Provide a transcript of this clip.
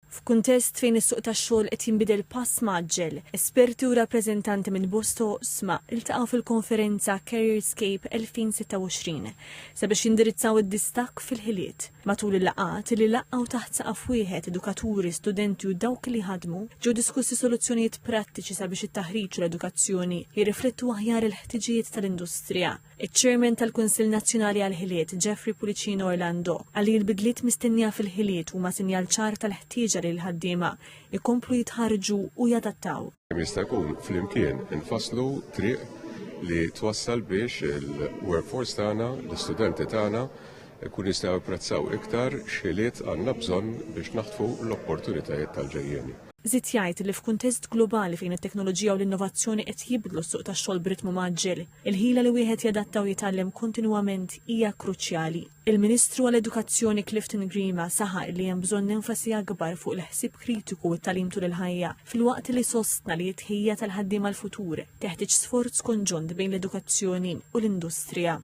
F'kuntest fejn is-suq tax-xogħol qed jinbidel pass maġġel, esperti u rappreżentanti minn bosta oqsma iltaqgħu fil-konferenza Careerscape 2026 sabiex jindirizzaw id-distakk fil-ħiliet. Matul il-laqgħat li laqgħu taħt saqaf wieħed edukaturi, studenti u dawk li ħadmu ġew diskussi soluzzjonijiet prattiċi sabiex it-taħriġ u l-edukazzjoni jirriflettu aħjar il-ħtiġijiet tal-industrija. Iċ-Chairman tal-Kunsill Nazzjonali għall-Ħiliet, Jeffrey Pulicino Orlando, għalli l-bidliet mistennija fil-ħiliet huma sinjal ċar tal-ħtieġa li l-ħaddiema ikomplu jitħarġu u jadattaw. Jista' jkun flimkien infasslu triq li twassal biex il-workforce tagħna, l-istudenti tagħna jkun jistgħu jipprezzaw iktar x'ħiliet għandna bżonn biex naħtfu l-opportunitajiet tal-ġejjieni. Żied jgħid li f'kuntest globali fejn it-teknoloġija u l-innovazzjoni qed jibdlu s-suq tax-xogħol b'ritmu maġġel, il-ħila li wieħed jadatta u jitgħallem kontinwament hija kruċjali. Il-Ministru għall-Edukazzjoni Clifton Grima saħaq li hemm bżonn enfasi akbar fuq il-ħsieb kritiku u t-tagħlim tul il-ħajja filwaqt li sostna li t-tħejja tal-ħaddiema l-futur teħtieġ sforz konġunt bejn l-edukazzjoni u l-industrija.